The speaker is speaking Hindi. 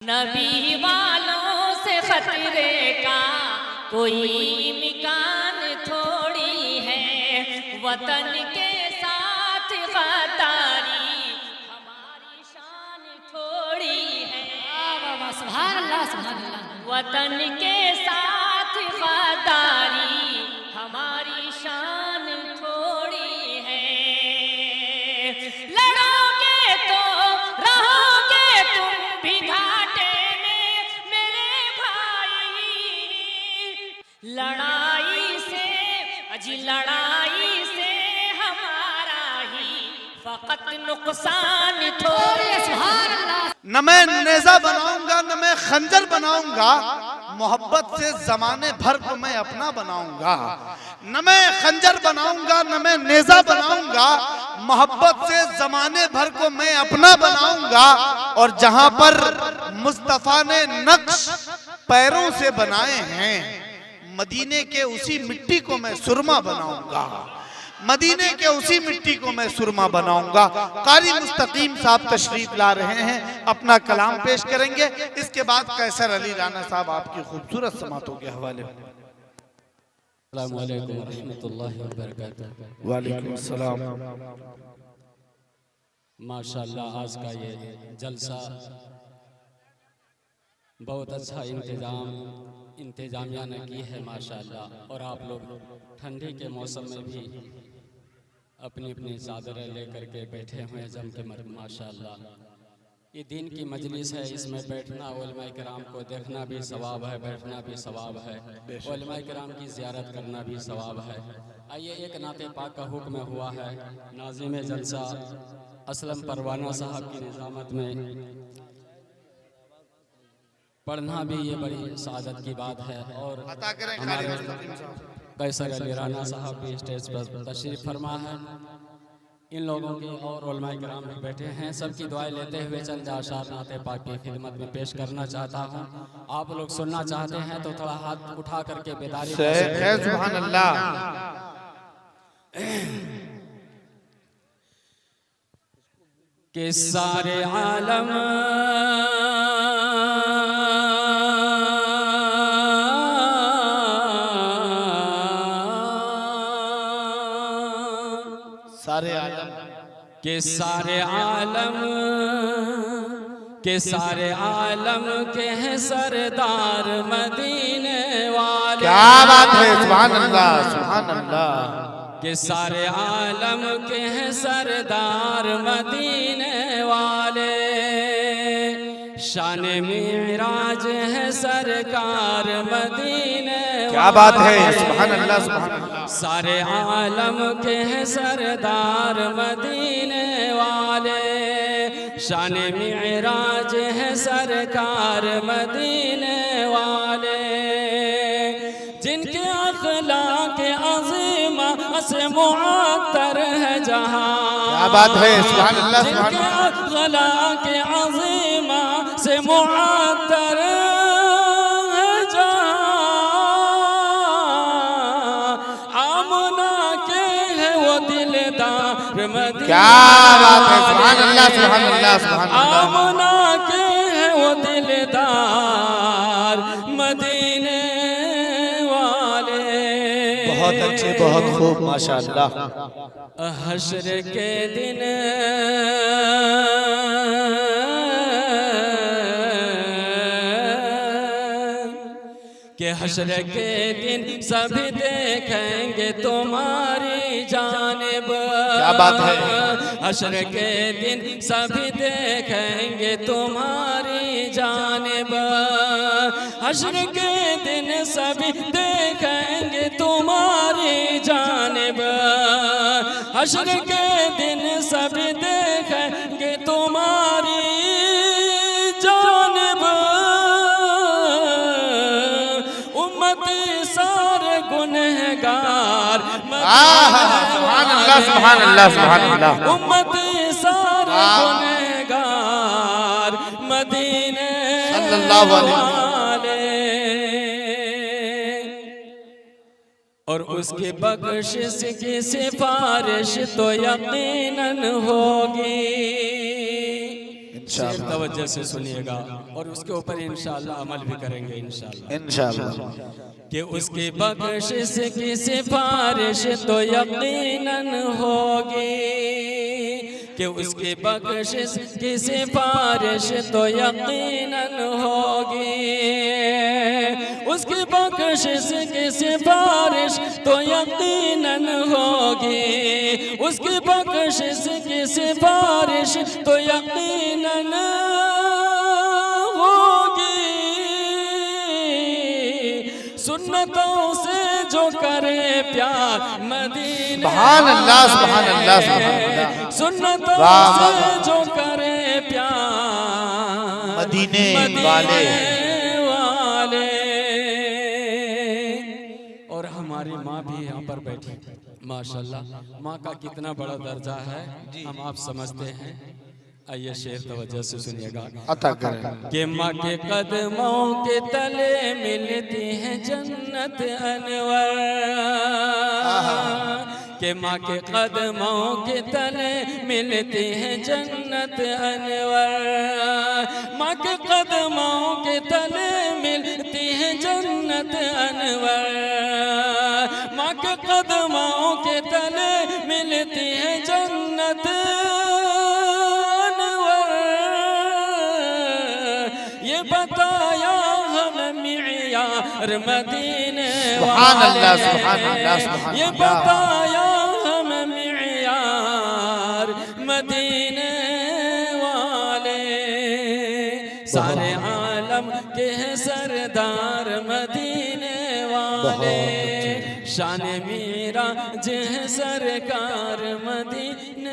नबी वालों से खतरे का कोई मिकान थोड़ी है, वतन के साथ गद्दारी हमारी शान थोड़ी है। सुभान अल्लाह, सुभान अल्लाह। वतन के साथ गद्दारी हमारी शान थोड़ी है। लड़ोगे तो रहोगे तुम भी घाटे में मेरे भाई। लड़ाई से अजी लड़ाई से हमारा ही फकत नुकसान थोड़ी। सुभान अल्लाह। न मैं नेजा बनाऊंगा न मैं खंजर बनाऊंगा, मोहब्बत से जमाने भर को मैं अपना बनाऊंगा। न मैं खंजर बनाऊंगा न मैं नेजा बनाऊंगा, मोहब्बत से जमाने भर को मैं अपना बनाऊंगा। और जहां पर मुस्तफा ने नक्श पैरों से बनाए हैं, मदीने के उसी मिट्टी को मैं सुरमा बनाऊंगा। मदीने के उसी मिट्टी को मैं सुरमा बनाऊंगा। कारी मुस्तकीम साहब तशरीफ ला रहे हैं, अपना कलाम पेश करेंगे। इसके बाद कैसर अली राना साहब आपकी खूबसूरत समातों के हवाले। अस्सलाम वालेकुम रहमतुल्लाहि व बरकातहू। वालेकुम सलाम। माशाअल्लाह आज का ये जलसा बहुत अच्छा इंतजामिया ने की है माशाअल्लाह। और आप लोग ठंडी के मौसम में भी अपनी अपनी चादरें लेकर के बैठे हुए हैं जम के माशाअल्लाह। ये दिन की मजलिस है, इसमें बैठना उलमाए किराम को देखना भी सवाब है, बैठना भी सवाब है, उलमाए किराम की ज़ियारत करना भी सवाब है। आइए एक नाते पाक का हुक्म हुआ है, नाज़िम जलसा असलम परवाना साहब की निज़ामत में पढ़ना भी ये बड़ी सादत की बात है। और हमारे कैसर अली राना साहब भी स्टेज पर तशरीफ़ फरमा है। इन लोगों की और उलमाए किराम भी बैठे हैं, सबकी दुआएं लेते हुए चंद आशार नाते पाक की खिदमत में पेश करना चाहता हूँ। आप लोग सुनना चाहते हैं तो थोड़ा हाथ उठा करके बेदारी से सुभान अल्लाह। के सारे आलम के सारे आलम के हैं सरदार मदीने वाले। क्या बात है, सुभान अल्लाह, सुभान अल्लाह। के सारे आलम के हैं सरदार मदीने वाले, शान मिराज है सरकार मदीने वाले। क्या बात है, सुभान अल्लाह, सुभान अल्लाह। सारे आलम के हैं सरदार मदीने वाले, शान मिराज है सरकार मदीने वाले। जिनके अखलाक अज़ीमा से मुअत्तर है जहां। क्या बात है, सुभान अल्लाह, सुभान जिनके अखलाक अज़ीमा से मुअत्तर है जहां। आमना के है वो दिलदार मदीने। क्या बात है, सुभान अल्लाह, सुभान अल्लाह, सुभान अल्लाह। आमना के है वो दिलदार मदीने वाले। बहुत अच्छे, बहुत खूब, माशाअल्लाह। हश्र के दिन के हश्र के दिन सभी देखेंगे तुम्हारी जानिब। क्या बात है। हश्र के दिन सभी देखेंगे तुम्हारी जानिब। हश्र के दिन सभी देखेंगे तुम्हारी जानिब। हश्र के दिन सभी देखेंगे तुम्हारी जानिब। उम्मत सारे गुनहगार सुभान अल्लाह, सुभान अल्लाह, सुभान अल्लाह। उम्मत सारे गुनहगार मदीने वाले। और उसकी बख्शिश की सिफारिश तो यकीनन होगी। शेर तवज्जो से सुनिएगा और उसके ऊपर इंशाअल्लाह अमल भी करेंगे इंशाअल्लाह। इंशाअल्लाह। कि उसकी बख्शिश की सिफारिश तो यकीनन होगी, कि उसकी बख्शिश की सिफारिश तो यकीनन होगी, उसकी बख्शिश की सिफारिश तो यकीनन होगी, उसकी बख्शिश की सिफारिश तो यकीनन होगी। सुन्नतों से जो करे प्यार मदीने सुभान अल्लाह, सुभान अल्लाह, सुभान अल्लाह। सुन्नतों वाह, से वाह, वाह। जो करे प्यार मदीने वाले। और हमारी माँ भी यहाँ पर बैठी माशाल्लाह। माँ का कितना बड़ा दर्जा है हम आप समझते हैं। आइए शेर तवज्जो से सुनिएगा। अता करें। कि माँ के कदमों के तले मिलती है जन्नत अनवर, कि माँ के कदमों के तले मिलती है जन्नत अनवर, माँ के कदमों के तले मिलती है जन्नत अनवर, माँ के कदमों के तले मिलती है जन्नत अनवर। ये बताया हमें मियार मदीने सुभान अल्लाह, वाले, सुभान अल्लाह, सुभान ये अल्लाह। बताया हमें मियार मदीने वाले। सारे आलम के हैं सरदार मदीने वाले, शान मीरा जह सरकार मदीने